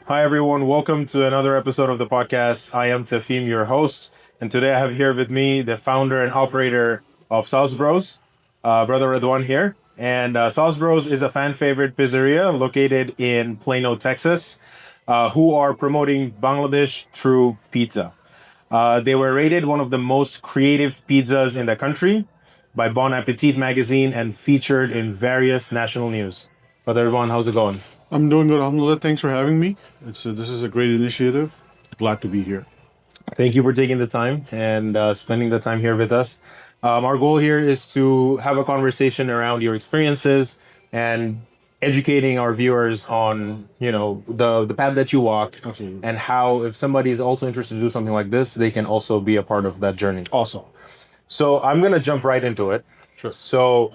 Hi, everyone. Welcome to another episode of the podcast. I am Tahfim, your host. And today I have here with me the founder and operator of Sauce Bros, Brother Redwan here. And Sauce Bros is a fan favorite pizzeria located in Plano, Texas, who are promoting Bangladesh through pizza. They were rated one of the most creative pizzas in the country by Bon Appetit magazine and featured in various national news. Brother Redwan, how's it going? I'm doing good, Alhamdulillah. Thanks for having me. This is a great initiative. Glad to be here. Thank you for taking the time and spending the time here with us. Our goal here is to have a conversation around your experiences and educating our viewers on, the path that you walk Absolutely. and how if somebody is also interested to do something like this, they can also be a part of that journey. Awesome. So I'm gonna jump right into it. Sure. So,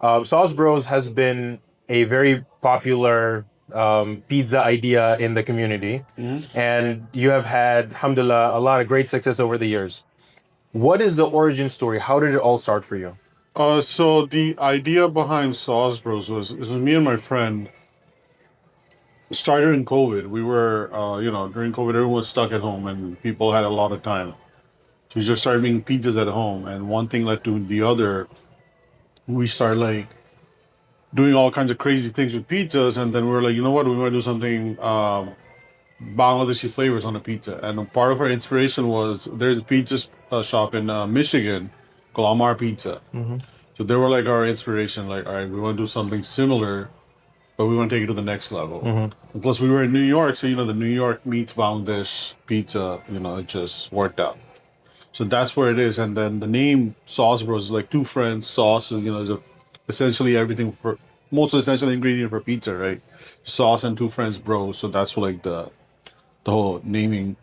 Sauce Bros has been a very popular pizza idea in the community, and you have had, alhamdulillah, a lot of great success over the years. What is the origin story? How did it all start for you? So the idea behind Sauce Bros was me and my friend started in COVID. We were, during COVID, everyone was stuck at home and people had a lot of time. So we just started making pizzas at home, and one thing led to the other. We started doing all kinds of crazy things with pizzas, and then we were like, you know what, we want to do something Bangladeshi flavors on a pizza. And part of our inspiration was there's a pizza shop in Michigan called Amar Pizza. So they were like our inspiration. Like, all right, we want to do something similar, but we want to take it to the next level. And plus, we were in New York, so the New York meets Bangladesh pizza. It just worked out. So that's where it is. And then the name Sauce Bros is like two friends. Sauce is essentially everything for most essential ingredient for pizza, right? Sauce and two friends bros. So that's where the whole naming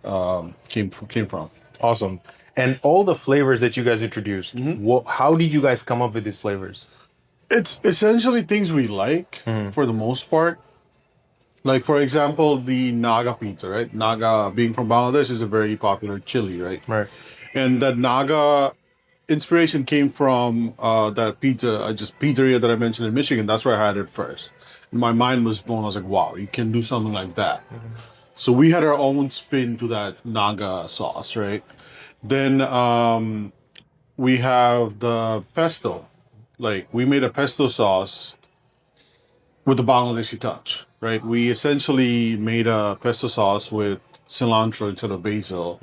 came from. Awesome. And all the flavors that you guys introduced, how did you guys come up with these flavors? It's essentially things we like for the most part. Like, for example, the Naga pizza, right? Naga, being from Bangladesh, is a very popular chili, right? Right. And that Naga inspiration came from that pizzeria that I mentioned in Michigan. That's where I had it first. And my mind was blown. I was like, wow, you can do something like that. So we had our own spin to that Naga sauce, right? Then we have the pesto. Like, we made a pesto sauce with the Bangladeshi touch, right? We essentially made a pesto sauce with cilantro instead of basil.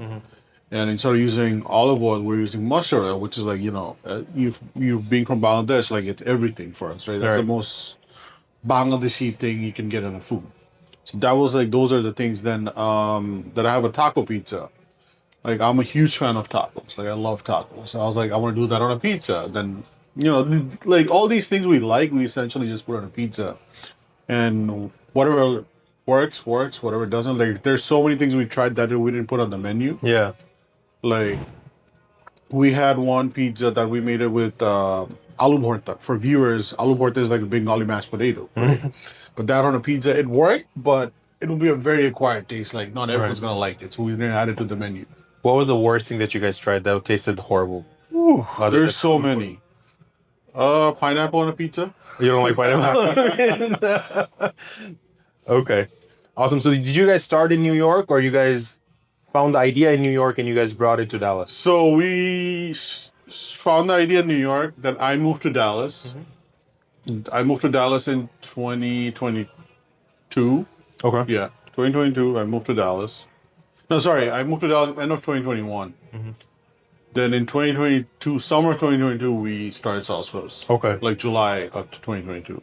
And instead of using olive oil, we're using mustard oil, which is you being from Bangladesh, like, it's everything for us, right? That's the most Bangladeshi thing you can get in a food. So that was those are the things. Then that I have a taco pizza. Like, I'm a huge fan of tacos. Like, I love tacos. So I was like, I want to do that on a pizza. Then, like, all these things we essentially just put on a pizza. And whatever works. Whatever doesn't. Like, there's so many things we tried that we didn't put on the menu. Yeah. Like, we had one pizza that we made it with aloo bhorta. For viewers, aloo bhorta is like a Bengali mashed potato. Right? But that on a pizza, it worked, but it will be a very acquired taste. Like, not everyone's going to like it. So we didn't add it to the menu. What was the worst thing that you guys tried that tasted horrible? There's so many. Pineapple on a pizza. You don't like pineapple? Okay. Awesome. So did you guys start in New York, or you guys found the idea in New York and you guys brought it to Dallas? So we found the idea in New York. Then I moved to Dallas. I moved to Dallas in 2022. Okay. Yeah, 2022. I moved to Dallas. No, sorry, I moved to Dallas end of 2021. Then in 2022, summer 2022, we started Sauce Bros. Okay. Like July of 2022.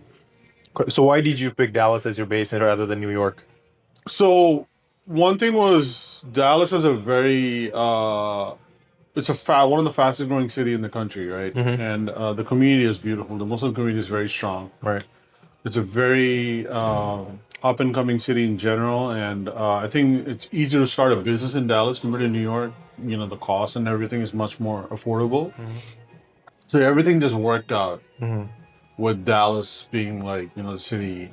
So why did you pick Dallas as your base rather than New York? So one thing was Dallas is a very it's one of the fastest growing city in the country, right? And the community is beautiful. The Muslim community is very strong. Right. It's a very up and coming city in general, and I think it's easier to start a business in Dallas compared to New York. The cost and everything is much more affordable. So everything just worked out with Dallas being the city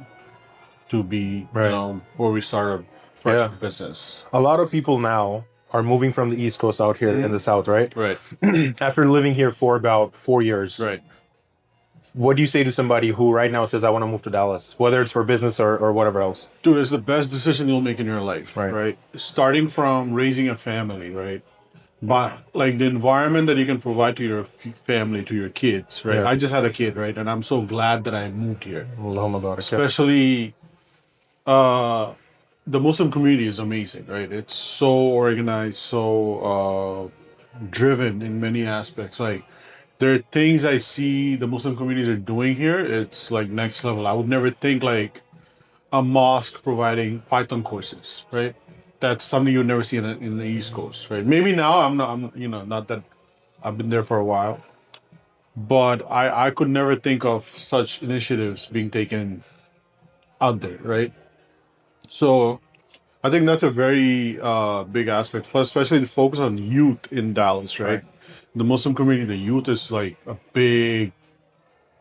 to be where we started fresh business. A lot of people now are moving from the East Coast out here in the South, right? Right. After living here for about 4 years. Right. what do you say to somebody who right now says, I want to move to Dallas, whether it's for business or whatever else? Dude, it's the best decision you'll make in your life, Right. right? Starting from raising a family, right? But like the environment that you can provide to your family, to your kids, right? Yeah. I just had a kid, right? And I'm so glad that I moved here. Allahumma barak. Yeah. Especially uh, the Muslim community is amazing, right? It's so organized, so driven in many aspects. Like there are things I see the Muslim communities are doing here. It's like next level. I would never think like a mosque providing Python courses, right? That's something you would never see in the East Coast, right? Maybe now I'm not that I've been there for a while, but I could never think of such initiatives being taken out there, right? So I think that's a very big aspect. Plus, especially the focus on youth in Dallas, right? Right. The Muslim community, the youth is like a big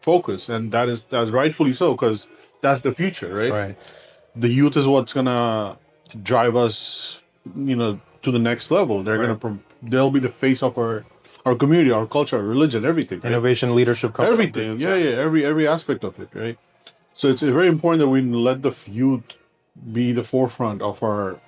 focus, and that's rightfully so because that's the future, right? Right. The youth is what's gonna drive us, to the next level. They're Right. they'll be the face of our community, our culture, our religion, everything. Right? Innovation, leadership comes from Everything. the Yeah, yeah. Every aspect of it, right? So it's very important that we let the youth be the forefront of our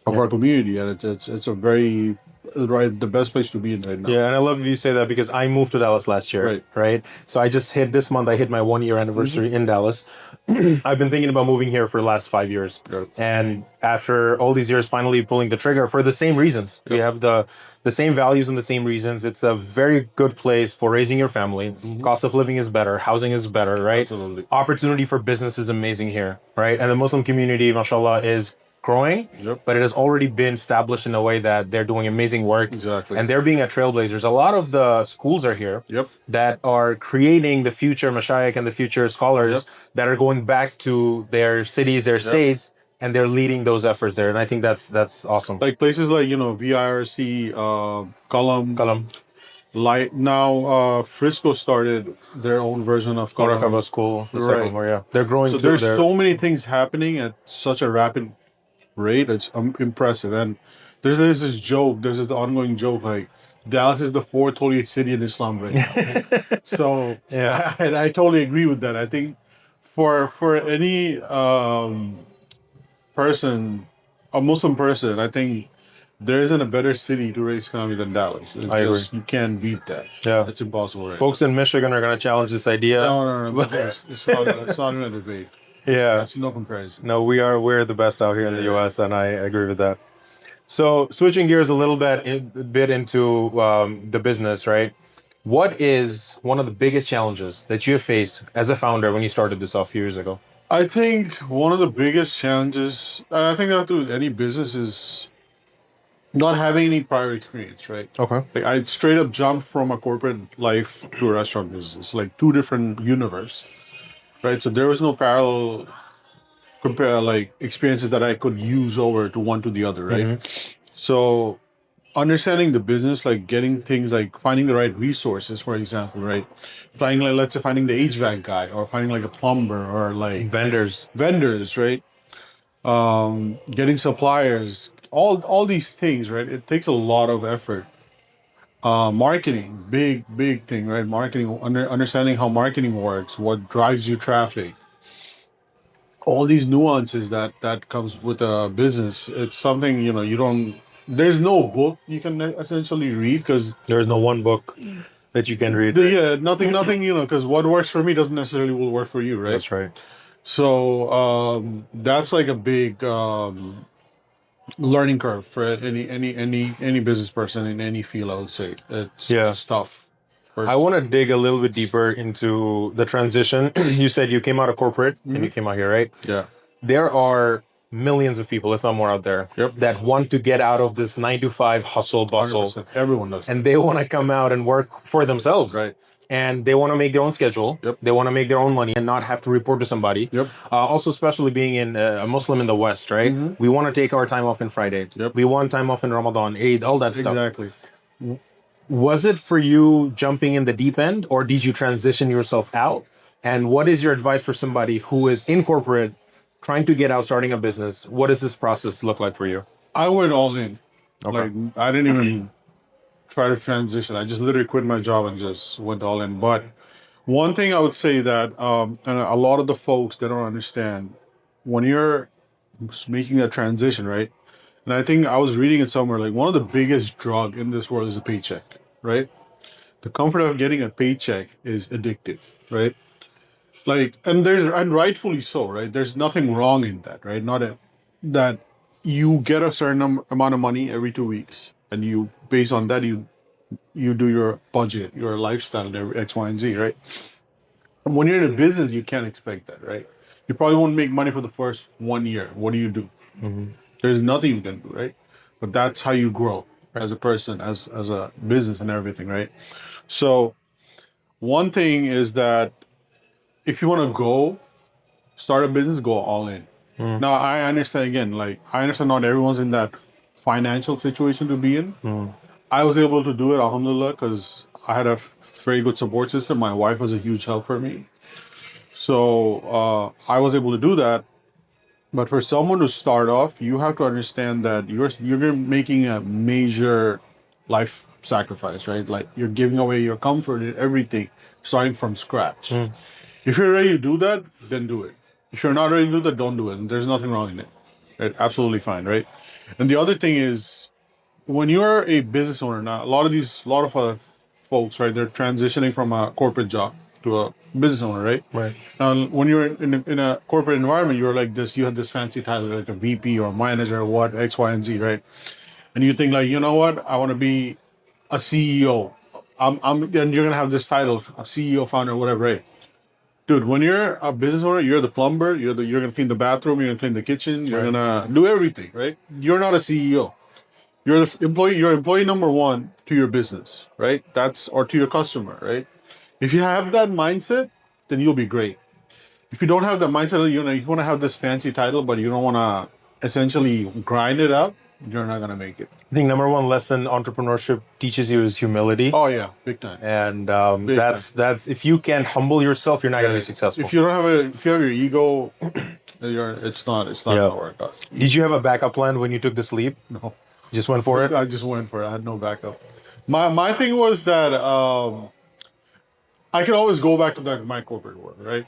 community, and it's a very the best place to be in right now. Yeah, and I love you say that because I moved to Dallas last year, right? So I just hit this month, I hit my 1 year anniversary in Dallas. I've been thinking about moving here for the last 5 years. And after all these years, finally pulling the trigger for the same reasons. We have the same values and the same reasons. It's a very good place for raising your family. Cost of living is better. Housing is better, right? Absolutely. Opportunity for business is amazing here, right? And the Muslim community, mashallah, is growing, but it has already been established in a way that they're doing amazing work. Exactly. And they're being a trailblazers. A lot of the schools are here that are creating the future mashayikh and the future scholars that are going back to their cities, their states, and they're leading those efforts there. And I think that's awesome. Like places like, VIRC, Column. Like now, Frisco started their own version of Column. Murakaba School, the Right. second one, yeah. They're growing So too. there's so many things happening at such a rapid rate. It's impressive. And there's this joke, there's this ongoing joke like Dallas is the fourth holiest city in Islam right now. So Yeah. I totally agree with that. I think for any person, a Muslim person, I think there isn't a better city to raise family than Dallas. I agree. You can't beat that. Yeah. It's impossible. Right? Folks in Michigan are going to challenge this idea. No. It's not even a debate. Yeah. It's no comparison. No, we're the best out here in the US, and I agree with that. So switching gears a little bit into the business, right? What is one of the biggest challenges that you have faced as a founder when you started this off a few years ago? I think one of the biggest challenges, and I think that to any business, is not having any prior experience, right? Okay. Like I straight up jumped from a corporate life to a restaurant business, like two different universe, right? So there was no parallel like experiences that I could use over to one to the other, right? So understanding the business, like getting things like finding the right resources, for example, right? Finding like let's say finding the HVAC guy or finding like a plumber or like Vendors, right? Getting suppliers, all these things, right? It takes a lot of effort. Marketing, big thing, right? Marketing, understanding how marketing works, what drives you traffic, all these nuances that comes with a business. It's something you don't. There's no book you can essentially read because there is no one book that you can read. nothing, because what works for me doesn't necessarily will work for you, right? That's right. So that's like a big learning curve for any business person in any field. I would say it's tough. I want to dig a little bit deeper into the transition. You said you came out of corporate and you came out here, right? Yeah. There are millions of people, if not more, out there that want to get out of this 9 to 5 hustle bustle. 100%. Everyone does. And they want to come out and work for themselves. Right. And they want to make their own schedule. Yep. They want to make their own money and not have to report to somebody. Yep. Also, especially being in a Muslim in the West, right? We want to take our time off in Friday. Yep. We want time off in Ramadan, Eid, all that stuff. Exactly. Was it for you jumping in the deep end, or did you transition yourself out? And what is your advice for somebody who is in corporate, trying to get out, starting a business? What does this process look like for you? I went all in. Okay. Like I didn't even try to transition. I just literally quit my job and just went all in. But One thing I would say that, and a lot of the folks they don't understand, when you're making that transition, right? And I think I was reading it somewhere, like one of the biggest drug in this world is a paycheck, right? The comfort of getting a paycheck is addictive, right? Like, and rightfully so, right? There's nothing wrong in that, right? Not a, that you get a certain amount of money every 2 weeks, and you based on that you do your budget, your lifestyle, and X, Y, and Z, right? When you're in a business, you can't expect that, right? You probably won't make money for the first 1 year. What do? There's nothing you can do, right? But that's how you grow as a person, as a business and everything, right? So one thing is that if you want to go start a business, go all in. Now I understand again, like I understand not everyone's in that financial situation to be in. I was able to do it, alhamdulillah, because I had a very good support system. My wife was a huge help for me. So I was able to do that. But for someone to start off, you have to understand that you're making a major life sacrifice, right? Like you're giving away your comfort and everything, starting from scratch. If you're ready to do that, then do it. If you're not ready to do that, don't do it. And there's nothing wrong in it. Right? Absolutely fine, right? And the other thing is, when you're a business owner now, a lot of folks, right? They're transitioning from a corporate job to a business owner, right? Right. When you're in a corporate environment, you're like this. You have this fancy title, like a VP or manager or what X, Y, and Z, right? And you think like, you know what? I want to be a CEO. And you're gonna have this title, a CEO, founder, whatever, right? Dude, when you're a business owner, you're the plumber. You're gonna clean the bathroom. You're gonna clean the kitchen. You're Right. gonna do everything, right? You're not a CEO. You're the employee. You're employee number one to your business, right? Or to your customer, right? If you have that mindset, then you'll be great. If you don't have that mindset, you want to have this fancy title, but you don't want to essentially grind it up, you're not gonna make it. I think number one lesson entrepreneurship teaches you is humility. Oh yeah, big time. And Big that's if you can humble yourself, you're not gonna be successful. If you don't have if you have your ego, it's not gonna work out. Did you have a backup plan when you took this leap? No, You just went for it? I just went for it. I had no backup. My thing was that I can always go back to my corporate work, right?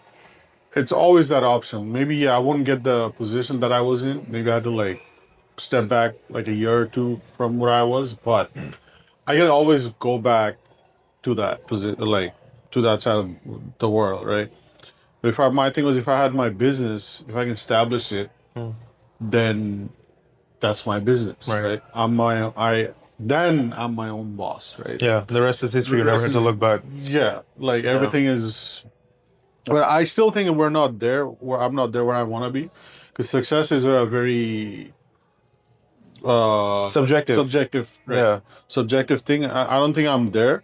It's always that option. Maybe I wouldn't get the position that I was in. Maybe I had to like step back like a year or two from where I was, but I can always go back to that position, like to that side of the world, right? But my thing was, if I had my business, if I can establish it, then that's my business, right? I'm my own boss, right? Yeah, the rest is history. You never have to look back. Yeah, like everything is. But I still think I'm not there where I want to be, because success is a very subjective, right? Yeah. Subjective thing. I don't think I'm there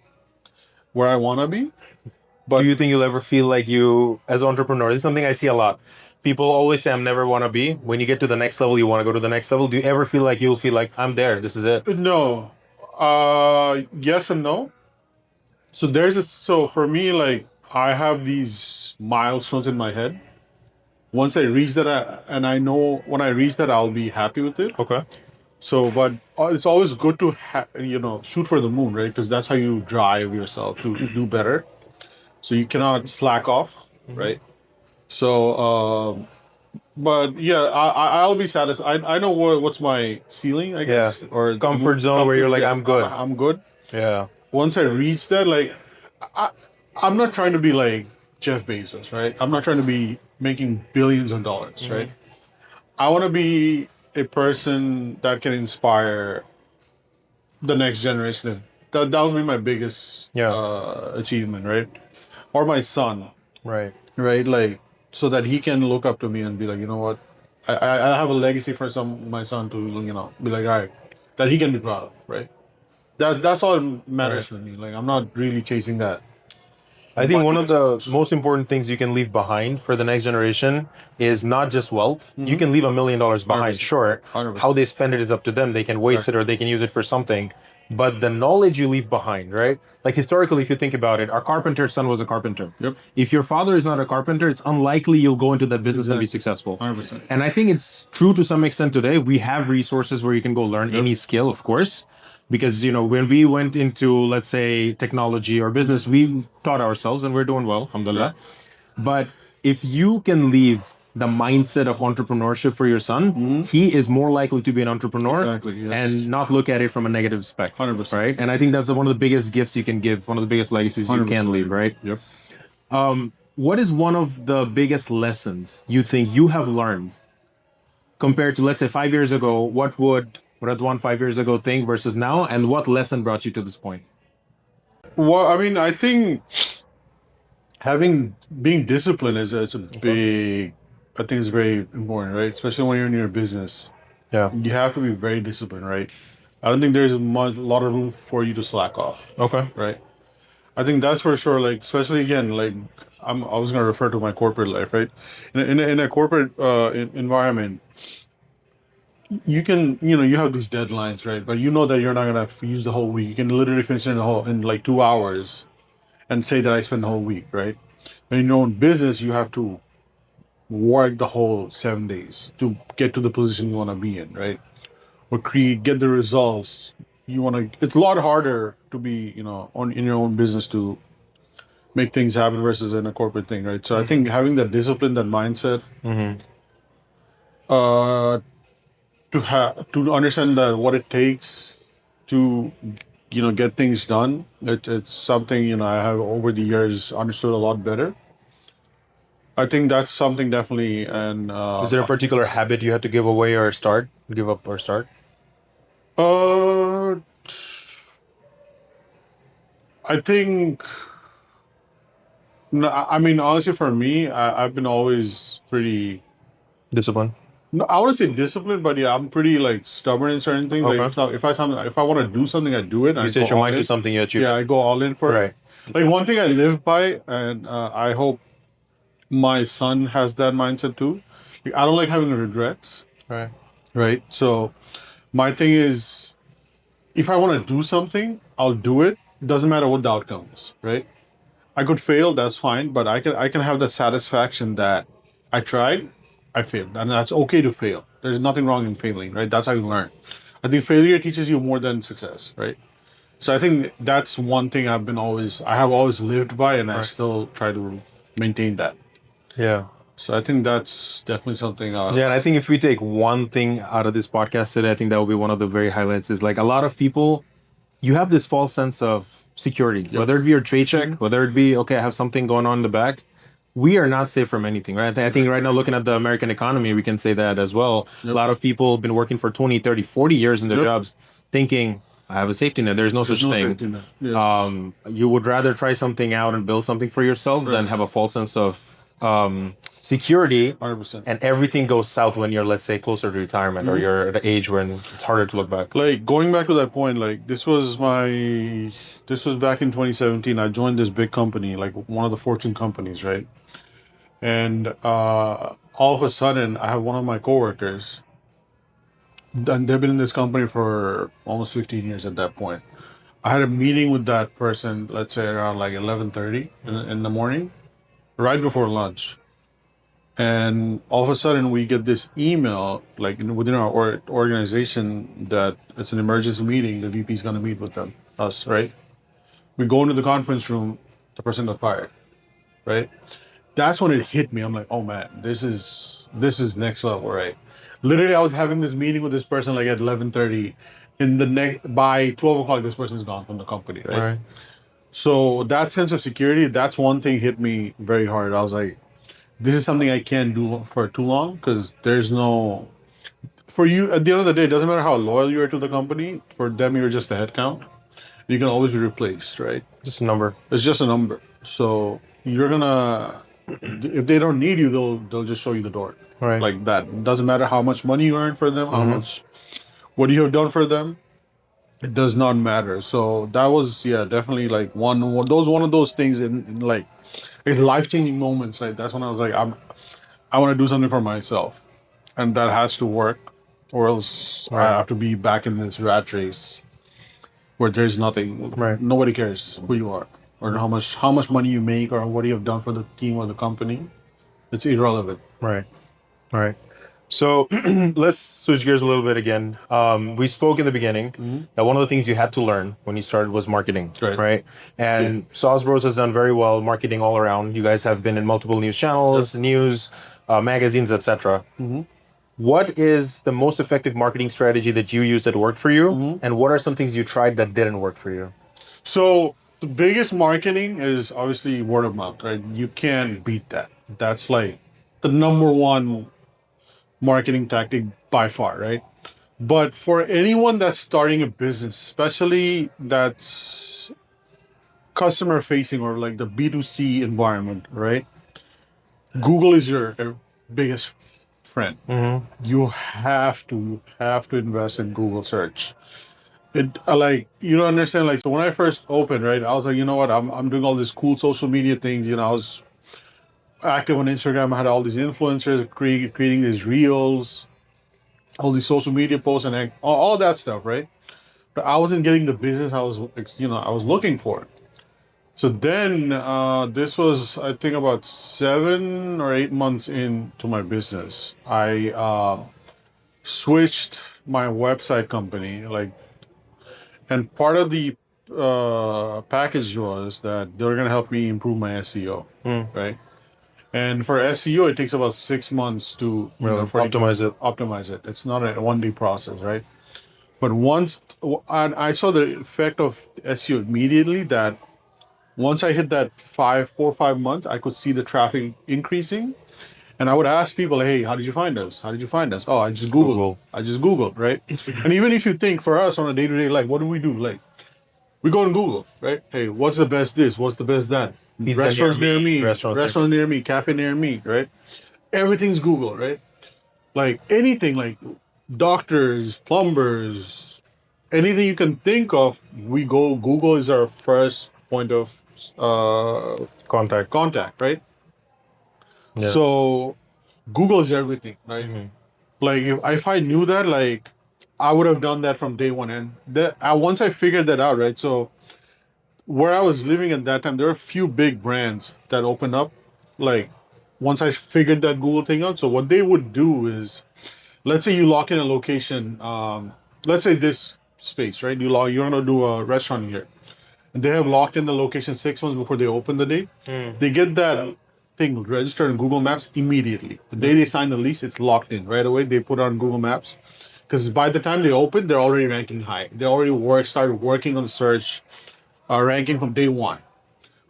where I want to be. But do you think you'll ever feel like you, as an entrepreneur, this is something I see a lot. People always say, I'm never want to be. When you get to the next level, you want to go to the next level. Do you ever feel like you'll feel like, I'm there, this is it? No. Yes and no. So for me, like, I have these milestones in my head. Once I reach that, and I know when I reach that, I'll be happy with it. Okay. So, but it's always good to shoot for the moon, right? Because that's how you drive yourself to do better. So you cannot slack off, right? So, but yeah, I'll be satisfied. I know what's my ceiling, I guess, or comfort zone where you're like, I'm good. I'm good. Yeah. Once I reach that, like, I'm not trying to be like Jeff Bezos, right? I'm not trying to be making billions of dollars, right? I want to be a person that can inspire the next generation. That would be my biggest achievement, right? Or my son, right? Like, so that he can look up to me and be like, you know what, I have a legacy for my son to be like, all right, that he can be proud of, right? That's all that matters to me. Like, I'm not really chasing that. I think one of the most important things you can leave behind for the next generation is not just wealth. You can leave $1 million behind, 100%. sure. 100%. How they spend it is up to them. They can waste it or they can use it for something. but the knowledge you leave behind, right? Like historically, if you think about it, our carpenter's son was a carpenter. Yep. If your father is not a carpenter, it's unlikely you'll go into that business and be successful. 100%. And I think it's true to some extent today. We have resources where you can go learn any skill, of course, because when we went into, let's say, technology or business, we taught ourselves and we're doing well, alhamdulillah. But if you can leave the mindset of entrepreneurship for your son, he is more likely to be an entrepreneur. Exactly, yes. And not look at it from a negative spec. 100%. Right? And I think that's one of the biggest gifts you can give, one of the biggest legacies you can 100%. leave, right? Yep. What is one of the biggest lessons you think you have learned compared to, let's say, 5 years ago? What would Radwan 5 years ago think versus now? And what lesson brought you to this point? Well, I mean, I think being disciplined is a big. I think it's very important, right? Especially when you're in your business, Yeah. you have to be very disciplined, right? I don't think there's a lot of room for you to slack off, Okay. right? I think that's for sure. Like, especially again, like I was gonna refer to my corporate life, right? In a corporate environment, you can you have these deadlines, right? But you know that you're not gonna use the whole week. You can literally finish it in like 2 hours and say that I spent the whole week, right? When you know in business, you have to work the whole 7 days to get to the position you want to be in, right? Or get the results you want to. It's a lot harder to be, in your own business to make things happen versus in a corporate thing, right? So I think having that discipline, that mindset, uh, to understand that what it takes to, get things done. It's something I have over the years understood a lot better. I think that's something definitely, and Is there a particular habit you had to give away or give up or start? uh, I think. No, I mean, honestly, for me, I've been always pretty. Discipline. No, I wouldn't say disciplined, but yeah, I'm pretty like stubborn in certain things. Okay. Like if I want to do something, I do it. You set your mind to something you achieve. Yeah, I go all in for Right. it. Like one thing I live by, and I hope my son has that mindset too. Like, I don't like having regrets. Right. Right. So my thing is, if I want to do something, I'll do it. Doesn't matter what the outcome is. Right. I could fail, that's fine, but I can have the satisfaction that I tried, I failed, and that's okay to fail. There's nothing wrong in failing, right? That's how you learn. I think failure teaches you more than success, right? So I think that's one thing I have always lived by, and I still try to maintain that. Yeah. So I think that's definitely something. Yeah, and I think if we take one thing out of this podcast today, I think that will be one of the very highlights. Is like a lot of people, you have this false sense of security, whether it be your paycheck, whether it be, okay, I have something going on in the back. We are not safe from anything, right? I think right now, looking at the American economy, we can say that as well. A lot of people have been working for 20, 30, 40 years in their jobs thinking, I have a safety net. There's no such thing. Yes. You would rather try something out and build something for yourself than have a false sense of security, 100%. and everything goes south when you're, let's say, closer to retirement or you're at the age when it's harder to look back. Like going back to that point, like this was back in 2017. I joined this big company, like one of the Fortune companies, right? And all of a sudden, I have one of my coworkers, and they've been in this company for almost 15 years at that point. I had a meeting with that person, let's say around like 11:30 in the morning, right before lunch. And all of a sudden, we get this email, like within our organization, that it's an emergency meeting. The VP is going to meet with us, right? We go into the conference room. The person got fired, right? That's when it hit me. I'm like, oh man, this is next level, right? Literally, I was having this meeting with this person like at 11:30. By 12 o'clock, this person's gone from the company, right? Right. So that sense of security, that's one thing hit me very hard. I was like, this is something I can't do for too long because there's no. For you, at the end of the day, it doesn't matter how loyal you are to the company. For them, you're just a headcount. You can always be replaced, right? Just a number. It's just a number. So you're gonna, if they don't need you, they'll just show you the door, Right. like that. It doesn't matter how much money you earn for them, how much, what you have done for them. It does not matter. So that was definitely like one of those things in like it's life changing moments. Right. That's when I was like I want to do something for myself, and that has to work, or else I Right. have to be back in this rat race. where there's nothing. Right. Nobody cares who you are or how much money you make or what you have done for the team or the company. It's irrelevant. Right. Right. So let's switch gears a little bit again. We spoke in the beginning that one of the things you had to learn when you started was marketing, Right. right? And Sauce Bros has done very well marketing all around. You guys have been in multiple news channels, news, magazines, etc. What is the most effective marketing strategy that you used that worked for you? And what are some things you tried that didn't work for you? So the biggest marketing is obviously word of mouth, right? You can't beat that. That's like the number one marketing tactic by far, right? But for anyone that's starting a business, especially that's customer facing or like the B2C environment, right? Google is your biggest friend. You have to invest in Google search. It like you don't understand, like, so when I first opened, right, I was like, you know what, I'm doing all these cool social media things. I was active on Instagram. I had all these influencers creating these reels, all these social media posts, and all that stuff, right? But I wasn't getting the business I was looking for. So then this was, I think, about 7 or 8 months into my business. I switched my website company, like, and part of the package was that they were gonna help me improve my SEO, right? And for SEO, it takes about 6 months to Optimize it. optimize it. It's not a 1 day process, right? But and I saw the effect of SEO immediately. That once I hit that 4 or 5 months, I could see the traffic increasing. And I would ask people, hey, how did you find us? How did you find us? Oh, I just Googled. Google. I just Googled, right? And even if you think for us on a day-to-day life, what do? Like, we go on Google, right? Hey, what's the best this? What's the best that? Pizza Restaurants near me. Restaurants Near me. Cafe near me, right? Everything's Google, right? Like anything, like doctors, plumbers, anything you can think of, we go. Google is our first point of contact, right? Yeah. So Google is everything, right? Like if I knew that, like, I would have done that from day one. And once I figured that out, right? So where I was living at that time, there were a few big brands that opened up. Like once I figured that Google thing out, so what they would do is, let's say you lock in a location. Let's say this space, right? You're gonna do a restaurant here, and they have locked in the location 6 months before they open the day. They get that thing registered in Google Maps immediately. The day they sign the lease, it's locked in right away. They put it on Google Maps because by the time they open, they're already ranking high. They already started working on the search, ranking from day one.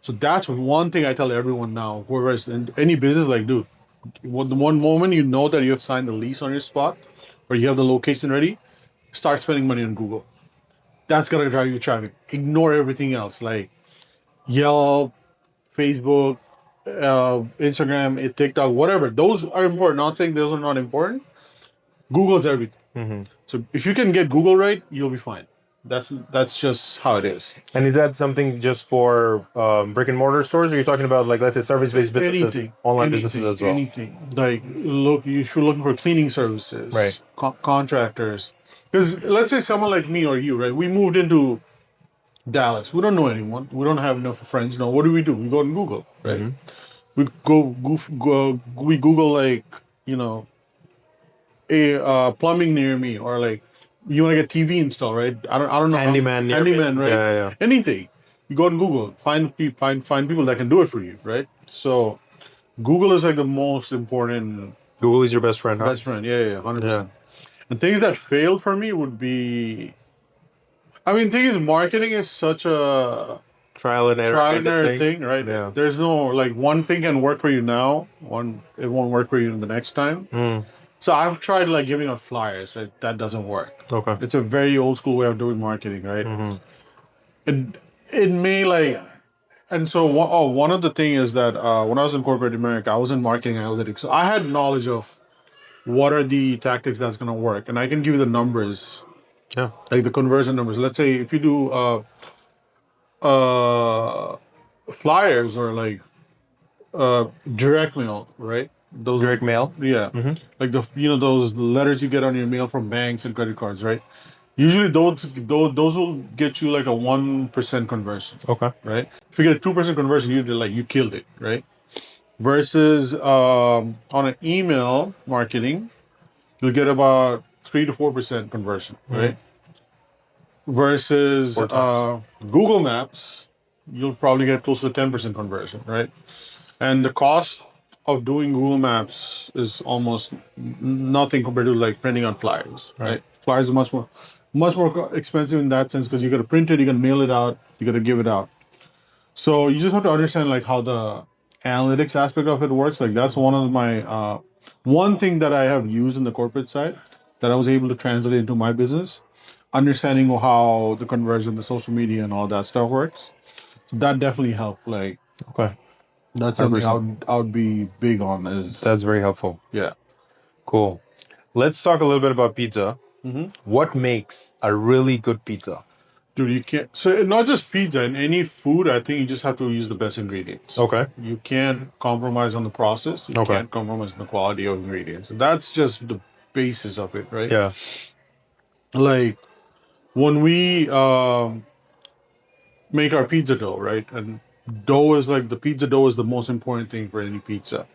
So that's one thing I tell everyone now. Whereas in any business, like, dude, the one moment you know that you have signed the lease on your spot or you have the location ready, start spending money on Google. That's gonna drive you traffic. Ignore everything else, like Yelp, Facebook, Instagram, TikTok, whatever. Those are important. Not saying those are not important. Google's everything. So if you can get Google right, you'll be fine. That's just how it is. And is that something just for brick and mortar stores, or are you talking about, like, let's say, service-based businesses, online businesses as well? Anything. Like, look, if you're looking for cleaning services, Right. Contractors. Because let's say someone like me or you, right? We moved into Dallas. We don't know anyone. We don't have enough friends. No, what do? We go on Google, right? We we Google, like, a plumbing near me, or like you want to get TV installed, right? I don't know. Handyman, Right? Yeah. Anything. You go on Google, find people that can do it for you, right? So Google is like the most important Google is your best friend, huh? best friend. Yeah, 100%. And things that failed for me would be, I mean, thing is, marketing is such a Trial and error thing, right? Yeah. There's no, like, one thing can work for you now, it won't work for you the next time. So I've tried, like, giving out flyers, right? That doesn't work. Okay. It's a very old school way of doing marketing, right? It may, like, and so one of the thing is that when I was in corporate America, I was in marketing analytics. So I had knowledge of what are the tactics that's gonna work, and I can give you the numbers, Yeah. like the conversion numbers. Let's say if you do flyers or like direct mail, right? Those Direct mail. Yeah, like those letters you get on your mail from banks and credit cards, right? Usually those will get you like a 1% conversion, Okay. right? If you get a 2% conversion, you killed it, right? Versus on an email marketing, you'll get about 3 to 4% conversion, Mm-hmm. right? Versus 4 times. Google Maps, you'll probably get close to 10% conversion, right? And the cost of doing Google Maps is almost nothing compared to like printing on flyers, Right. right? Flyers are much more expensive in that sense because you got to print it, you got to mail it out, you got to give it out. So you just have to understand like how the analytics aspect of it works. Like that's one of my one thing that I have used in the corporate side that I was able to translate into my business, understanding how the conversion, the social media, and all that stuff works. So that definitely helped. Like Okay. that's something 100%. I would be big on. Is That's very helpful. yeah. Cool. Let's talk a little bit about pizza. Hmm. What makes a really good pizza? Dude, you can't. So not just pizza, in any food, I think you just have to use the best ingredients. Okay. You can't compromise on the process. You Okay. can't compromise on the quality of ingredients. That's just the basis of it, right? Yeah. Like when we make our pizza dough, right? And dough is like the pizza dough is the most important thing for any pizza.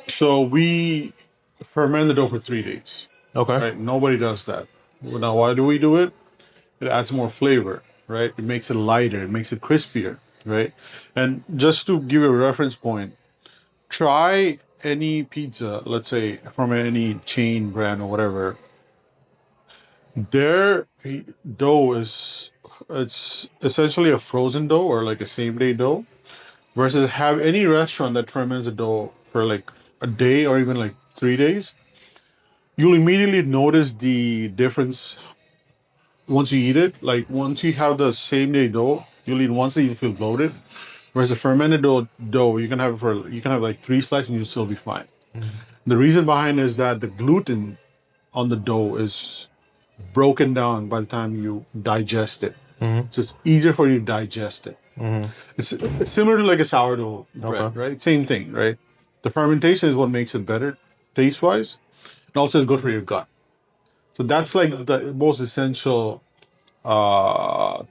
So we ferment the dough for 3 days, Okay. right? Nobody does that. Now, why do we do it? It adds more flavor, right? It makes it lighter, it makes it crispier, right? And just to give you a reference point, try any pizza, let's say from any chain brand or whatever. Their dough is it's essentially a frozen dough or like a same day dough versus have any restaurant that ferments a dough for like a day or even like 3 days. You'll immediately notice the difference once you eat it. Like once you have the same day dough, you'll eat once and you feel bloated. Whereas a fermented dough, you can have like 3 slices and you'll still be fine. The reason behind is that the gluten on the dough is broken down by the time you digest it. Mm-hmm. So it's easier for you to digest it. Mm-hmm. It's similar to like a sourdough bread, Okay. right? Same thing, right? The fermentation is what makes it better taste wise, and also it's good for your gut. So that's like the most essential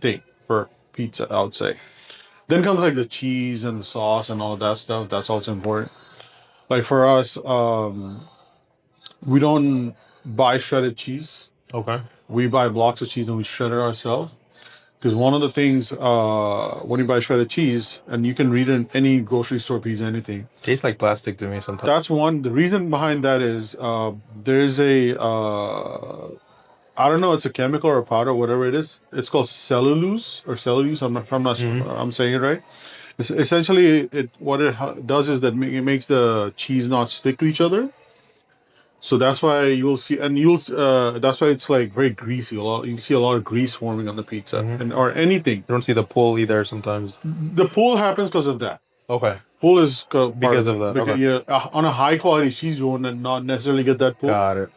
thing for pizza, I would say. Then comes like the cheese and the sauce and all that stuff. That's also important. Like for us, we don't buy shredded cheese. Okay. We buy blocks of cheese and we shred it ourselves. Because one of the things when you buy shredded cheese, and you can read it in any grocery store pizza, anything. Tastes like plastic to me sometimes. That's one. The reason behind that is there's a I don't know, it's a chemical or a powder, whatever it is. It's called cellulose or cellulose. I'm not sure Mm-hmm. I'm saying it right. It's essentially it what it does is that it makes the cheese not stick to each other. So that's why you'll see, and you'll that's why it's like very greasy. You see a lot of grease forming on the pizza Mm-hmm. and or anything. You don't see the pull either sometimes. The pull happens because of that. Okay. Pull is part Because of of it. that. Because Okay. yeah, on a high quality cheese, you will not necessarily get that pull. Got it.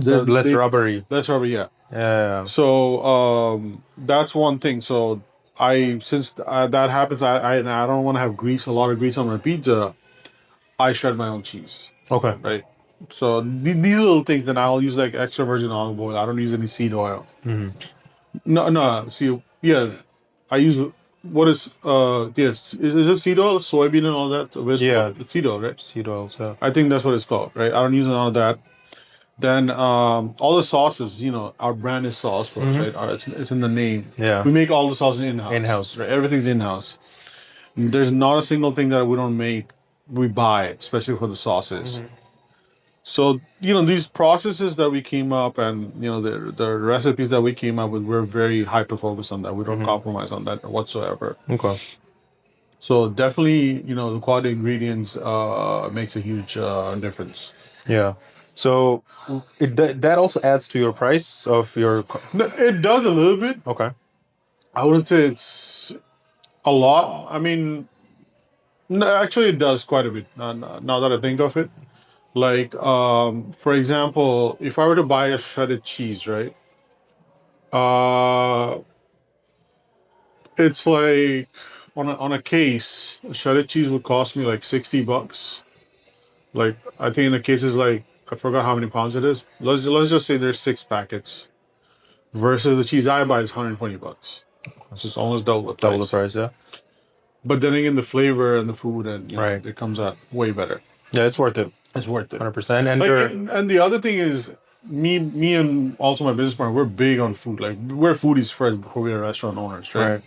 So There's less they, rubbery. that's probably yeah. Yeah. So that's one thing. So I since that happens, I don't want to have grease, a lot of grease on my pizza. I shred my own cheese, Okay. right? So these little things, then I'll use like extra virgin olive oil. I don't use any seed oil. Mm-hmm. No. See, yeah, I use what is yes, is it seed oil, soybean, and all that? What is it Yeah. called? It's seed oil, right? Seed oils. Yeah. I think that's what it's called, right? I don't use none of that. Then all the sauces, our brand is Sauce Bros, Mm-hmm. right? It's in the name. Yeah. We make all the sauces in house. In-house. Right? Everything's in house. There's not a single thing that we don't make. We buy it, especially for the sauces. Mm-hmm. So these processes that we came up, and the recipes that we came up with, we're very hyper focused on that. We don't Mm-hmm. compromise on that whatsoever. Okay. So definitely, the quality ingredients makes a huge difference. Yeah. So that also adds to your price of your. No, it does a little bit. Okay. I wouldn't say it's a lot. I mean, no, actually, it does quite a bit. Now that I think of it, like for example, if I were to buy a shredded cheese, right? Uh, it's like on a case, a shredded cheese would cost me like $60. Like I think in the case is like I forgot how many pounds it is. Let's just say there's 6 packets. versus the cheese I buy is $120. So it's almost double the Double the price. price, yeah. But then again, the flavor and the food and Right. it comes out way better. Yeah, it's worth it. It's worth it. 100%. And And the other thing is me and also my business partner, we're big on food. Like we're foodies first before we are restaurant owners, right? right.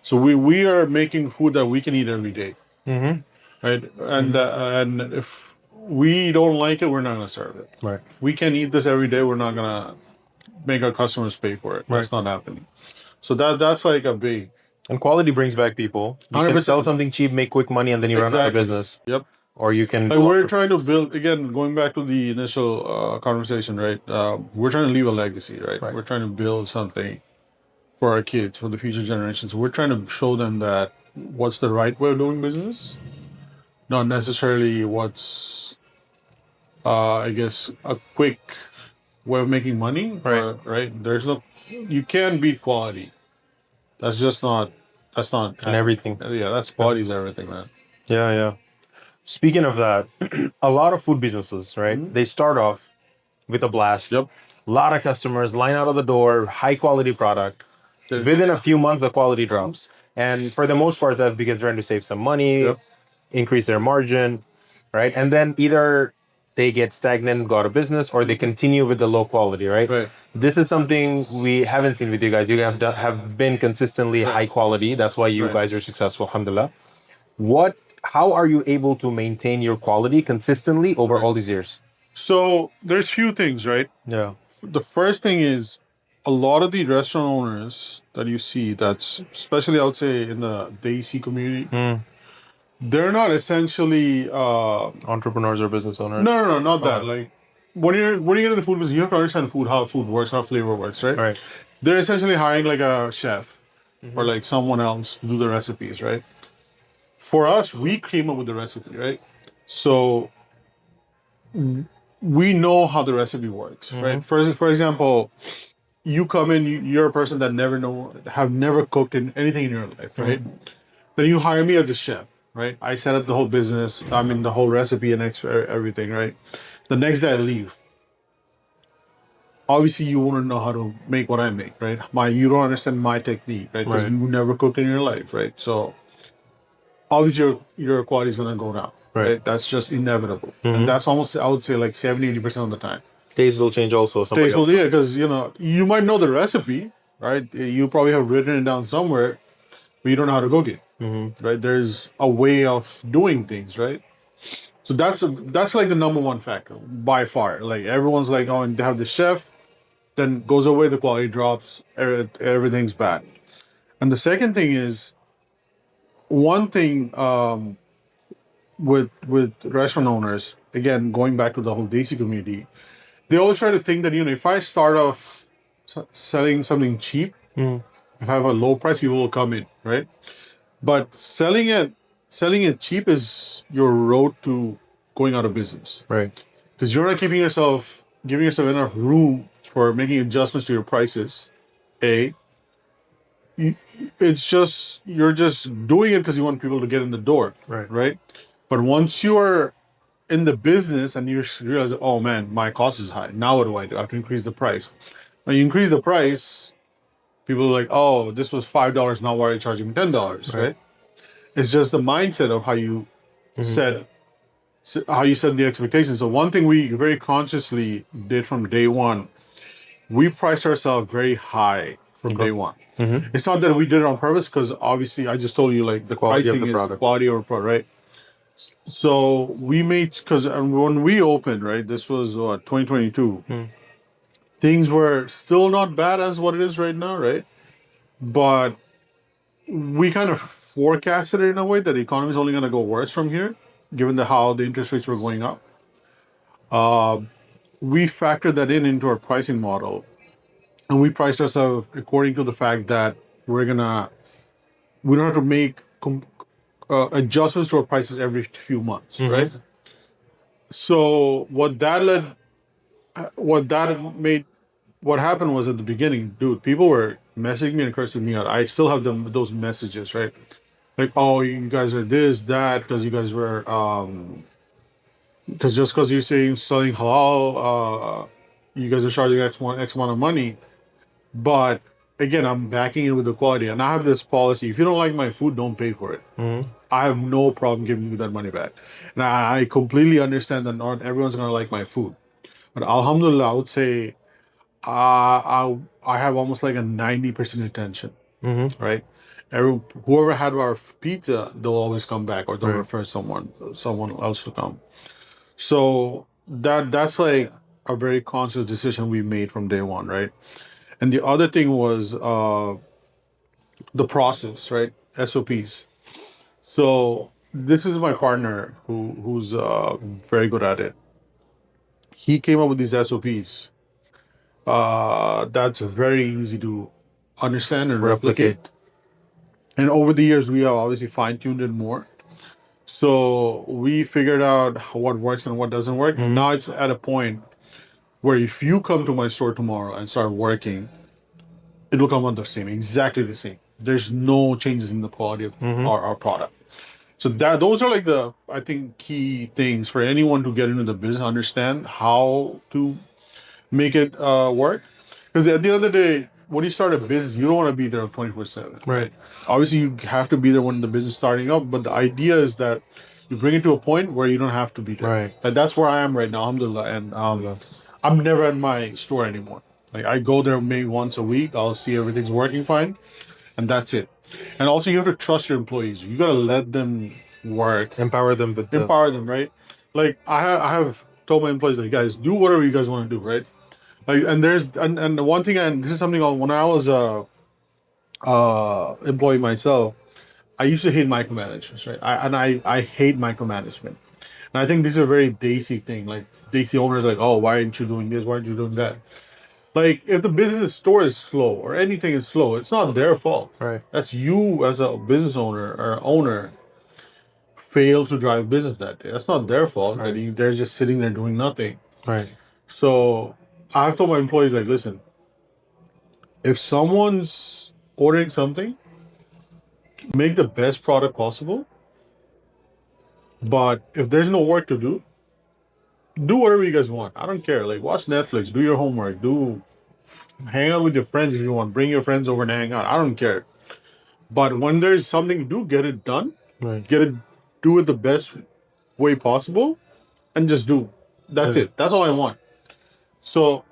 So we are making food that we can eat every day, Mm-hmm. right? And if we don't like it, we're not gonna serve it. Right. If we can eat this every day, we're not gonna make our customers pay for it. That's not happening. So that's like a big. And quality brings back people. You can 100%. sell something cheap, make quick money, and then you run out of business. Yep. Or you can. Like we're trying to build again, going back to the initial conversation, right? We're trying to leave a legacy, right? We're trying to build something for our kids, for the future generations. We're trying to show them that what's the right way of doing business, not necessarily what's, I guess, a quick way of making money, right? There's no, you can't beat quality. That's just not. That's not. And everything. Yeah, that's quality's everything, man. Yeah, yeah. Speaking of that, a lot of food businesses, right? They start off with a blast. Yep. A lot of customers line out of the door, high quality product. Within a few months, the quality drops. And for the most part, that's because they're trying to save some money, increase their margin, right? And then either they get stagnant, go out of business, or they continue with the low quality, right? This is something we haven't seen with you guys. You have been consistently high quality. That's why you guys are successful, alhamdulillah. How are you able to maintain your quality consistently over all these years? So there's few things, right? Yeah. The first thing is a lot of the restaurant owners that you see, that's especially I would say in the Desi community, they're not essentially entrepreneurs or business owners. No, not that. Like when you get in the food business, you have to understand food, how food works, how flavor works, right? Right. They're essentially hiring like a chef or like someone else to do the recipes, right? For us, we came up with the recipe, right? So we know how the recipe works, right? For example, you come in, you're a person that have never cooked in anything in your life, right? Then you hire me as a chef, right? I set up the whole business, I mean the whole recipe and everything, right? The next day I leave. Obviously, you wouldn't know how to make what I make, right? You don't understand my technique, right? Because you never cooked in your life, right? So obviously your quality is gonna go down, right? That's just inevitable, and that's almost, I would say, like 70-80% of the time. Taste will change also. Taste will, yeah, because you might know the recipe, right? You probably have written it down somewhere, but you don't know how to cook it, right? There's a way of doing things, right? So that's like the number one factor by far. Like everyone's like, oh, and they have the chef, then goes away, the quality drops, everything's bad. And the second thing is, one thing with restaurant owners, again, going back to the whole Desi community, they always try to think that, if I start off selling something cheap, if I have a low price, people will come in, right? But selling it cheap is your road to going out of business, right? Because you're not giving yourself enough room for making adjustments to your prices. You're just doing it because you want people to get in the door, right? But once you are in the business and you realize, oh man, my cost is high. Now what do? I have to increase the price. When you increase the price, people are like, oh, this was $5. Now why are you charging me $10? Right? It's just the mindset of how you set the expectations. So one thing we very consciously did from day one, we priced ourselves very high from day one. It's not that we did it on purpose, because obviously I just told you, like, the pricing is quality over product, right? So we made, because when we opened, right, this was 2022, things were still not bad as what it is right now, right? But we kind of forecasted it in a way that the economy is only going to go worse from here, given how the interest rates were going up. We factored that into our pricing model, and we priced ourselves according to the fact that we don't have to make adjustments to our prices every few months, right? So what happened was, at the beginning, dude, people were messaging me and cursing me out. I still have those messages, right? Like, oh, you guys are this, that, because you guys were, because you're saying selling halal, you guys are charging X amount of money. But again, I'm backing it with the quality, and I have this policy: if you don't like my food, don't pay for it. Mm-hmm. I have no problem giving you that money back. And I completely understand that not everyone's gonna like my food, but Alhamdulillah, I would say I have almost like a 90% attention, Mm-hmm. right? Whoever had our pizza, they'll always come back, or they'll Right. refer someone else to come. So that's like a very conscious decision we made from day one, right? And the other thing was the process, right? SOPs. So this is my partner who's very good at it. He came up with these SOPs. That's very easy to understand and replicate. Replicate. And over the years, we have obviously fine tuned it more. So we figured out what works and what doesn't work. Mm-hmm. Now it's at a point where if you come to my store tomorrow and start working, it'll come out the same, exactly the same. There's no changes in the quality of Mm-hmm. our product. So those are like the, I think, key things for anyone to get into the business, understand how to make it work. Because at the end of the day, when you start a business, you don't want to be there 24/7. Right. Obviously, you have to be there when the business is starting up, but the idea is that you bring it to a point where you don't have to be there. Right. And that's where I am right now, alhamdulillah. And Alhamdulillah. I'm never at my store anymore. Like I go there maybe once a week. I'll see everything's working fine, and that's it. And also, you have to trust your employees. You gotta let them work, Empower them with the. empower them, right? Like I have told my employees, like, guys, do whatever you guys want to do, right? Like, and the one thing, and this is something when I was a employee myself, I used to hate micromanagements, right? I hate micromanagement, and I think this is a very Desi thing. Like Desi owners, like, oh, why aren't you doing this? Why aren't you doing that? Like, if the business store is slow or anything is slow, it's not their fault. Right. That's you as a business owner failed to drive business that day. That's not their fault. Right. They're just sitting there doing nothing. Right. So I've told my employees, like, listen, if someone's ordering something, make the best product possible. But if there's no work to do whatever you guys want. I don't care. Like, watch Netflix, do your homework, hang out with your friends if you want. Bring your friends over and hang out. I don't care. But when there's something to do, get it done. Right. Do it the best way possible, and just do. That's it. That's all I want. So,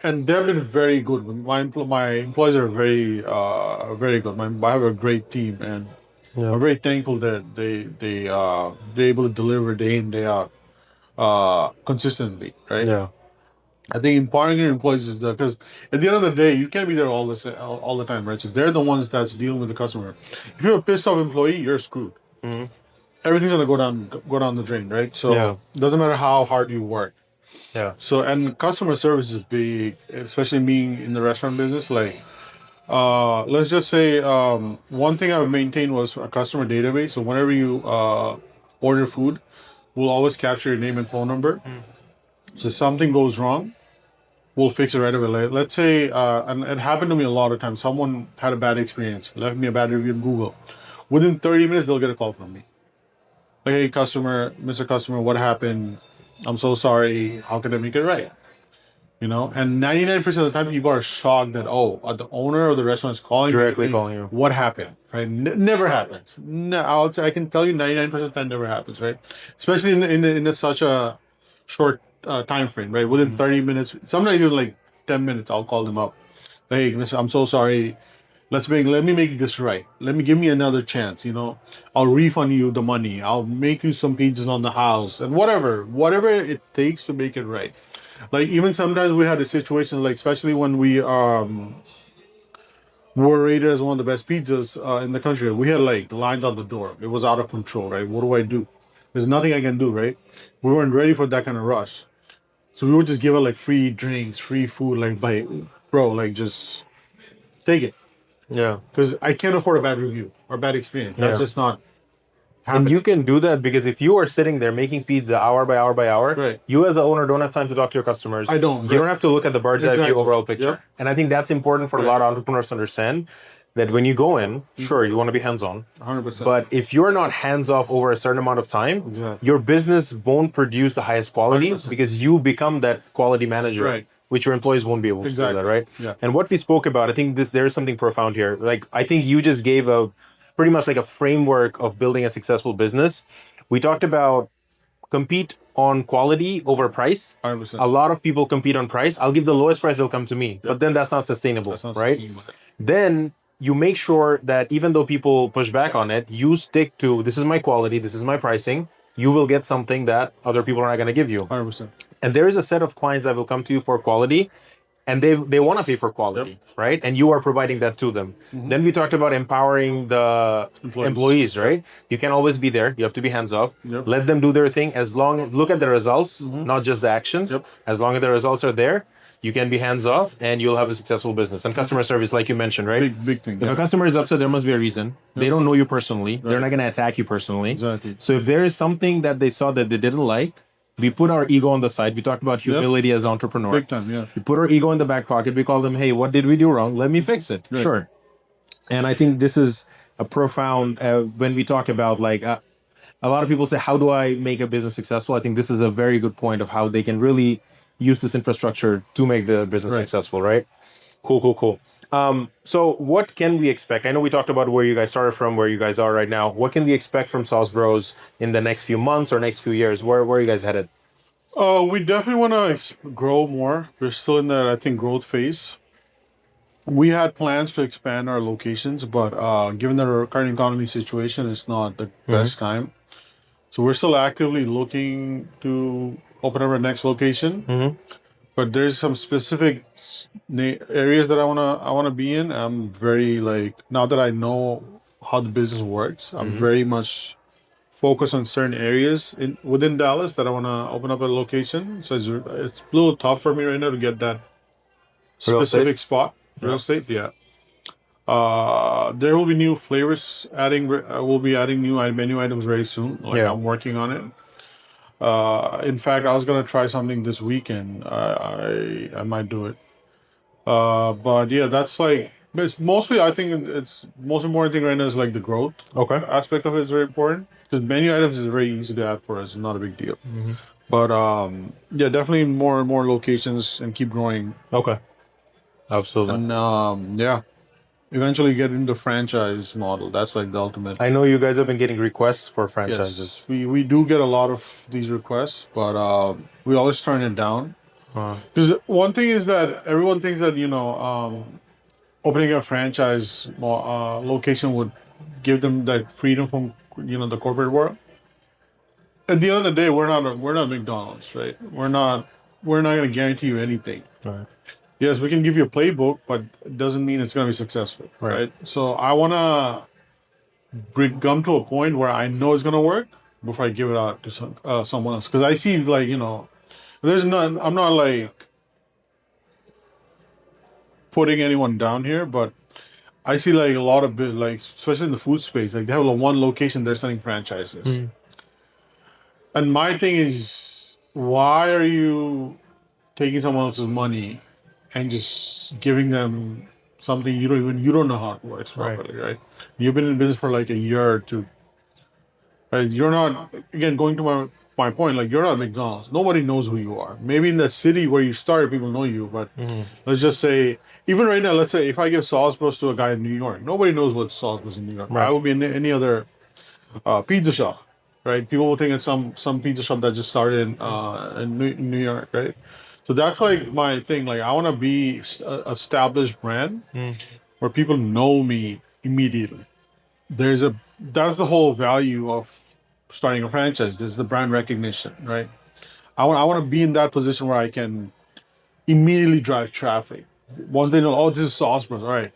and they've been very good. My employees are very good. I have a great team, and Yeah. I'm very thankful that they're able to deliver day in day out consistently, right? Yeah. I think empowering your employees is because at the end of the day, you can't be there all the time, right? So they're the ones that's dealing with the customer. If you're a pissed off employee, you're screwed. Mm-hmm. Everything's gonna go down the drain, right? So Yeah. it doesn't matter how hard you work. Yeah. So, and customer service is big, especially being in the restaurant business. Like, let's just say one thing I've maintained was a customer database. So whenever you order food, we'll always capture your name and phone number. So if something goes wrong, we'll fix it right away. Let's say, and it happened to me a lot of times. Someone had a bad experience, left me a bad review on Google. Within 30 minutes, they'll get a call from me. Like, hey, Mr. Customer, what happened? I'm so sorry. How can I make it right? You know, and 99% of the time, people are shocked that, the owner of the restaurant is calling Directly me. calling you. What happened? Right? Never happens. No, I can tell you 99% of the time never happens, right? Especially in such a short time frame, right? Within 30 minutes, sometimes even like 10 minutes, I'll call them up. Hey, Mr. I'm so sorry. Let me make this right. Give me another chance. You know, I'll refund you the money. I'll make you some pizzas on the house and whatever it takes to make it right. Like, even sometimes we had a situation, like, especially when we were rated as one of the best pizzas in the country. We had like lines on the door. It was out of control, right? What do I do? There's nothing I can do, right? We weren't ready for that kind of rush. So we would just give out like free drinks, free food, like, bro, like, just take it. Yeah. Because I can't afford a bad review or bad experience. That's just not And happening. you can do that because if you are sitting there making pizza hour by hour by hour, Right. you as the owner don't have time to talk to your customers. I don't. You don't have to look at the bird's eye Exactly. view overall picture. Yeah. And I think that's important for a lot of entrepreneurs to understand that when you go in, sure, you want to be hands-on. 100%. But if you're not hands-off over a certain amount of time, Exactly. your business won't produce the highest quality 100%. because you become that quality manager. Right. which your employees won't be able to do that, right? Yeah. And what we spoke about, I think there is something profound here. Like, I think you just gave a pretty much like a framework of building a successful business. We talked about compete on quality over price. 100%. A lot of people compete on price. I'll give the lowest price, they'll come to me. But then that's not sustainable, That's not right? sustainable. Then you make sure that even though people push back on it, you stick to this is my quality, this is my pricing. You will get something that other people are not going to give you. 100%. And there is a set of clients that will come to you for quality, and they want to pay for quality, right? And you are providing that to them. Then we talked about empowering the employees, right? You can't always be there. You have to be hands off. Let them do their thing. As long as look at the results, not just the actions. As long as the results are there, you can be hands off, and you'll have a successful business. And customer service, like you mentioned, right? Big thing. If a customer is upset, there must be a reason. They don't know you personally. They're not going to attack you personally. Exactly. So if there is something that they saw that they didn't like, we put our ego on the side. We talked about humility as an entrepreneur. Big time, yeah. We put our ego in the back pocket. We call them, hey, what did we do wrong? Let me fix it. Right. Sure. And I think this is a profound, when we talk about like, a lot of people say, how do I make a business successful? I think this is a very good point of how they can really use this infrastructure to make the business successful, right? Cool. So what can we expect? I know we talked about where you guys started from, where you guys are right now. What can we expect from Sauce Bros in the next few months or next few years? Where are you guys headed? We definitely want to grow more. We're still in that, I think, growth phase. We had plans to expand our locations, but given the current economy situation, it's not the best time. So we're still actively looking to open up our next location. But there's some specific areas that I wanna be in. I'm very now that I know how the business works, I'm very much focused on certain areas within Dallas that I wanna open up a location. So it's a little tough for me right now to get that specific spot. Real estate, yeah. There will be new flavors adding. We'll be adding new menu items very soon. I'm working on it. In fact, I was gonna try something this weekend. I might do it. But yeah, that's it's mostly. I think it's most important thing right now is the growth. Aspect of it is very important because menu items is very easy to add for us. It's not a big deal. But yeah, definitely more and more locations and keep growing. Absolutely. And yeah, eventually get into the franchise model. That's the ultimate. I know you guys have been getting requests for franchises. Yes, we do get a lot of these requests, but we always turn it down. Because one thing is that everyone thinks that opening a franchise location would give them that freedom from the corporate world. At the end of the day, we're not McDonald's, right? We're not going to guarantee you anything. Right. Yes, we can give you a playbook, but it doesn't mean it's going to be successful, right? So I want to come to a point where I know it's going to work before I give it out to someone else. Because I see, there's none. I'm not putting anyone down here, but I see a lot of especially in the food space, they have one location they're selling franchises. And my thing is, why are you taking someone else's money and just giving them something you don't know how it works properly, right? You've been in business for a year or two. Right? You're not, again, going to my point, you're not McDonald's. Nobody knows who you are. Maybe in the city where you started, people know you, but let's just say, even right now, let's say if I give Sauce Bros to a guy in New York, nobody knows what Sauce Bros in New York. I would be in any other pizza shop, right? People will think it's some pizza shop that just started in New York, right? So that's my thing. I want to be an established brand where people know me immediately. That's the whole value of starting a franchise. There's the brand recognition, right? I want to be in that position where I can immediately drive traffic. Once they know, oh, this is Sauce Bros. All right,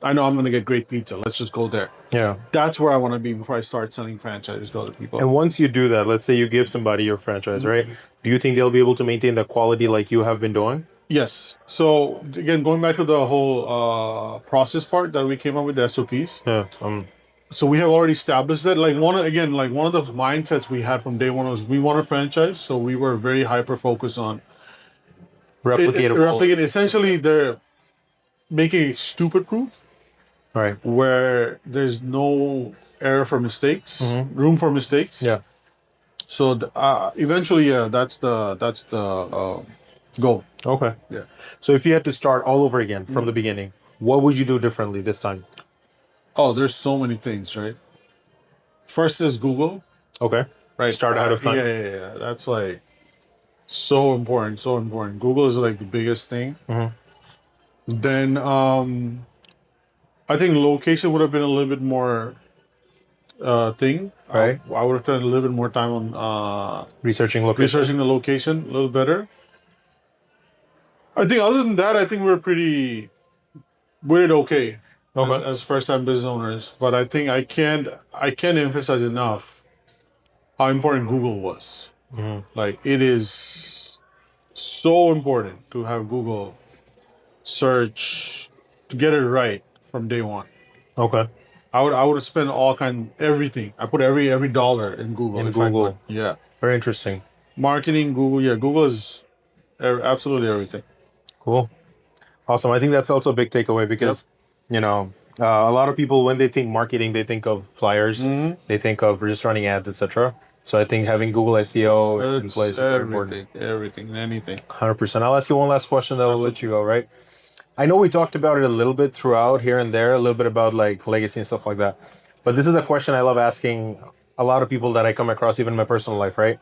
I know I'm going to get great pizza. Let's just go there. Yeah. That's where I want to be before I start selling franchises to other people. And once you do that, let's say you give somebody your franchise, right? Do you think they'll be able to maintain the quality like you have been doing? Yes. So again, going back to the whole process part that we came up with, the SOPs. Yeah. So we have already established that. One of the mindsets we had from day one was we want a franchise. So we were very hyper focused on replicating. Essentially, they're making it stupid proof. Right. Where there's no room for mistakes. Yeah. So eventually, yeah, that's the Go. Okay. Yeah. So if you had to start all over again from the beginning, what would you do differently this time? Oh, there's so many things, right? First is Google, Okay. right? Start ahead of Yeah, time. yeah, yeah. That's like so important, so important. Google is like the biggest thing. Mhm. Then I think location would have been a little bit more thing. Right. I would have spent a little bit more time on Researching location. researching the location a little better. I think other than that, I think we did okay Okay. as first time business owners. But I think I can't emphasize enough how important Google was. Mhm. Like it is so important to have Google search to get it right from day one. Okay. I would spend all kind everything. I put every dollar in Google In if I could. Google. Yeah, Very interesting. marketing Google. Yeah, Google is absolutely everything. Cool. Awesome. I think that's also a big takeaway Yep. because, a lot of people, when they think marketing, they think of flyers, Hmm. they think of just running ads, etc. So I think having Google SEO in It's place is very important. everything, anything. 100%. I'll ask you one last question, then I'll let you go, right? I know we talked about it a little bit throughout here and there, a little bit about like legacy and stuff like that. But this is a question I love asking a lot of people that I come across, even in my personal life, right?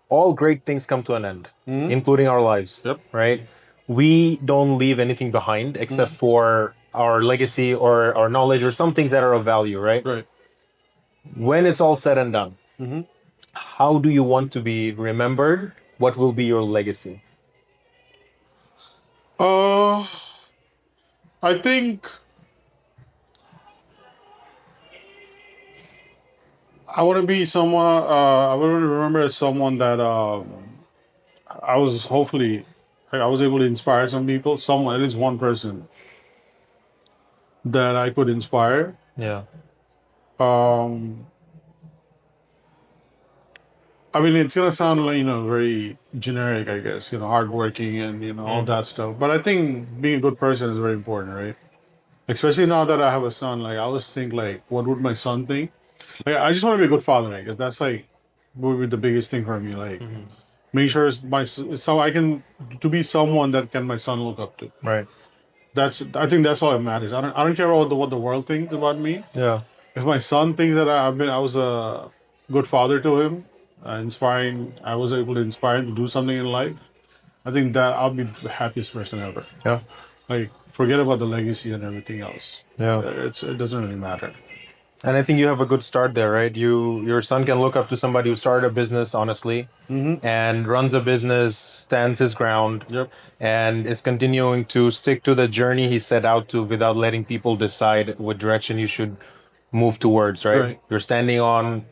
All great things come to an end, Hmm. including our lives, Yep. right? We don't leave anything behind except for our legacy or our knowledge or some things that are of value, right? Right. When it's all said and done, Hmm. how do you want to be remembered? What will be your legacy? Uh, I think I want to be someone. I want to remember as someone that I was hopefully I was able to inspire some people. Someone, at least one person that I could inspire. Yeah. Um, I mean, it's gonna sound like very generic, I guess. Hardworking and all Mm. that stuff. But I think being a good person is very important, right? Especially now that I have a son. Like I always think, like, what would my son think? Like, I just want to be a good father. I guess that's like would be the biggest thing for me. Like, Mhm. make sure so I can to be someone that can my son look up to. Right. I think that's all that matters. I don't care what the world thinks about me. Yeah. If my son thinks that I was a good father to him, inspiring, I was able to inspire him to do something in life. I think that I'll be the happiest person ever. Yeah. Like, forget about the legacy and everything else. Yeah. It doesn't really matter. And I think you have a good start there, right? Your son can look up to somebody who started a business honestly Mm-hmm. and runs a business, stands his ground, Yep. and is continuing to stick to the journey he set out to without letting people decide what direction you should move towards, right? Right. You're standing on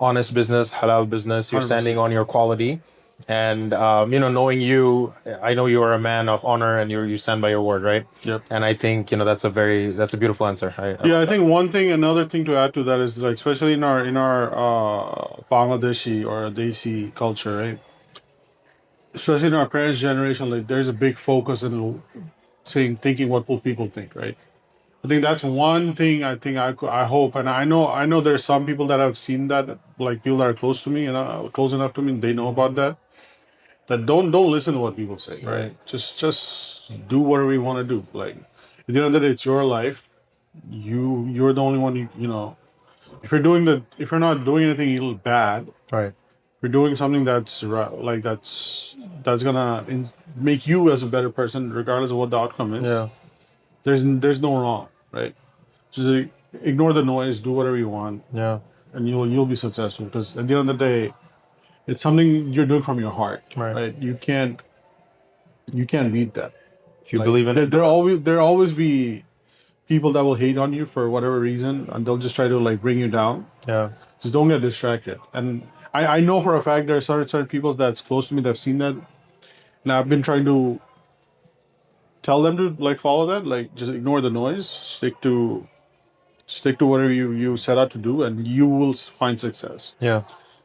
honest business, halal business. You're standing 100%. on your quality, and knowing you, I know you are a man of honor, and you stand by your word, right? Yep. And I think that's a beautiful answer. I Yeah, love I that. think another thing to add to that is like, especially in our Bangladeshi or Desi culture, right? Especially in our parents' generation, like there's a big focus in thinking what will people think, right? I think that's one thing I think I hope, and I know there's some people that have seen that, like people that are close to me and close enough to me, they know about that. That don't listen to what people say, right? Right. Just do whatever you want to do. Like at the end of the day, it's your life. You're the only one if you're not doing anything bad, Right. you're doing something like that's gonna make you as a better person, regardless of what the outcome is. Yeah. There's no wrong, right? Just ignore the noise, do whatever you want, Yeah. and you'll be successful. Because at the end of the day, it's something you're doing from your heart, Right. right? You can't beat that. If you Like believe in it, do there it. there'll always be people that will hate on you for whatever reason, and they'll just try to like bring you down. Yeah. Just don't get distracted. And I know for a fact there are certain people that's close to me that've seen that, and I've been trying to tell them to like follow that, like just ignore the noise, stick to whatever you set out to do, and you will find success. Yeah.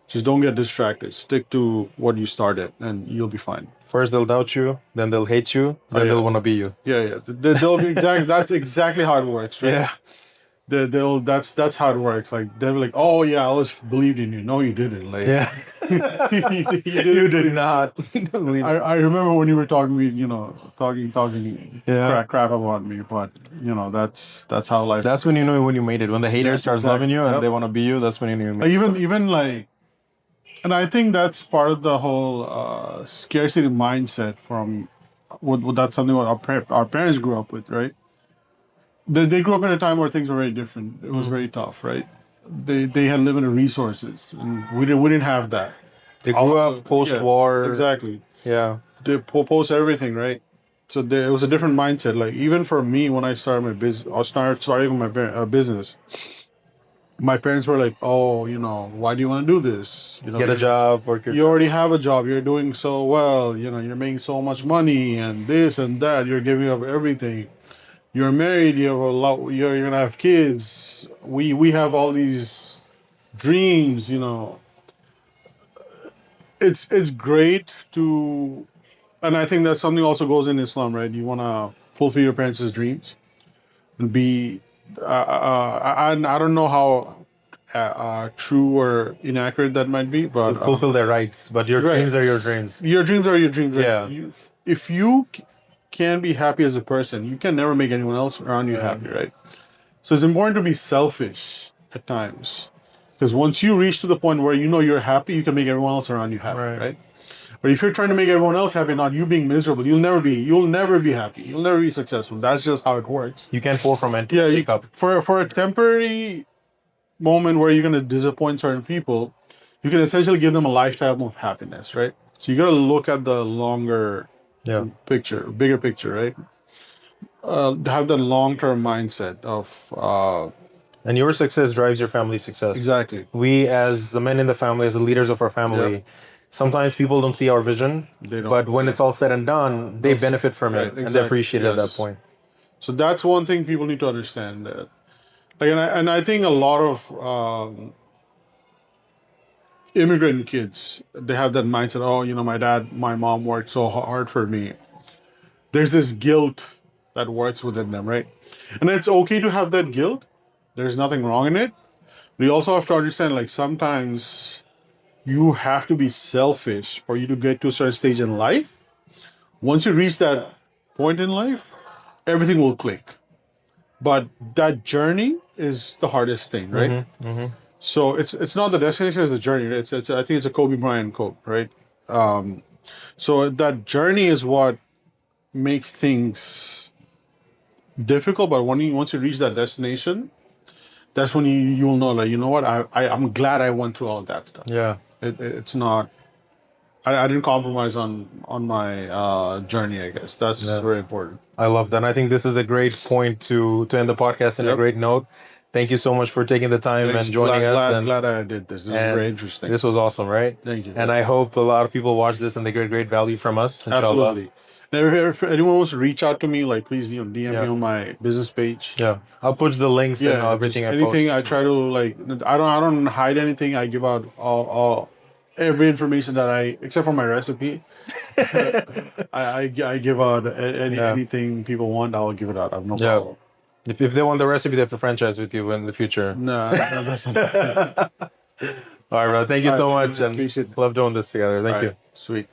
Just don't get distracted. Stick to what you started, and you'll be fine. First they'll doubt you, then they'll hate you, Oh then yeah, they'll want to be you. yeah, yeah. They'll be that's exactly how it works, right? Yeah. They'll that's how it works. Like they'll be like, oh yeah, I always believed in you. No, you didn't. Like Yeah. You did not. Leave. I remember when you were talking me, talking Yeah. crap about me, but that's how life. That's when you know when you made it. When the hater Yeah, starts exactly. loving you and Yep. they want to be you, that's when you knew you made it. Even like, and I think that's part of the whole scarcity mindset from what that's something what our parents grew up with, right? They grew up in a time where things were very different. It was very tough, right? They had limited resources, and we didn't have that. They grew up post-war. Yeah, exactly. Yeah. They post everything, right? So it was a different mindset. Like even for me, when I started my business, I starting my business, my parents were like, "Oh, why do you want to do this? Get a job, work your You already have a job. You're doing so well. You're making so much money, and this and that. You're giving up everything. You're married. You have a lot. You're gonna have kids. We have all these dreams. It's great to, and I think that something also goes in Islam, right? You want to fulfill your parents' dreams and be. I don't know how true or inaccurate that might be, but to fulfill their rights. But your right. dreams are your dreams. Your dreams are your dreams. Right? Yeah. If you can be happy as a person, you can never make anyone else around you happy, right? So it's important to be selfish at times, because once you reach to the point where you're happy, you can make everyone else around you happy, right? But if you're trying to make everyone else happy, not you being miserable, you'll never be happy. You'll never be successful. That's just how it works. You can't pour from empty cup. For a temporary moment where you're going to disappoint certain people, you can essentially give them a lifetime of happiness, right? So you got to look at the longer bigger picture, right? Have that long-term mindset of and your success drives your family's success. Exactly. We, as the men in the family, as the leaders of our family, sometimes people don't see our vision, but when it's all said and done, they benefit from it and they appreciate it at that point. So that's one thing people need to understand. That, like, and I think a lot of immigrant kids, they have that mindset. Oh, my mom worked so hard for me. There's this guilt that works within them, right? And it's okay to have that guilt. There's nothing wrong in it. But you also have to understand, like, sometimes you have to be selfish for you to get to a certain stage in life. Once you reach that point in life, everything will click. But that journey is the hardest thing, right? So it's not the destination, it's the journey. I think it's a Kobe Bryant quote, right? So that journey is what makes things difficult. But once you reach that destination, that's when you will know, like, you know what, I'm glad I went through all that stuff. Yeah. It's not. I didn't compromise on my journey. I guess that's very important. I love that. And I think this is a great point to end the podcast in a great note. Thank you so much for taking the time and joining us. Glad I did this. This is very interesting. This was awesome, right? Thank you. And I hope a lot of people watch this and they get great value from us. Inshallah. Absolutely. And if anyone wants to reach out to me, like, please DM me on my business page. Yeah, I'll put the links and everything. Anything I try to, like, I don't hide anything. I give out all every information that except for my recipe. I give out anything people want. I'll give it out. I have no problem. If they want the recipe, they have to franchise with you in the future. No, that's not. All right, bro. Thank you so much, and appreciate it. Love doing this together. Thank you. Sweet.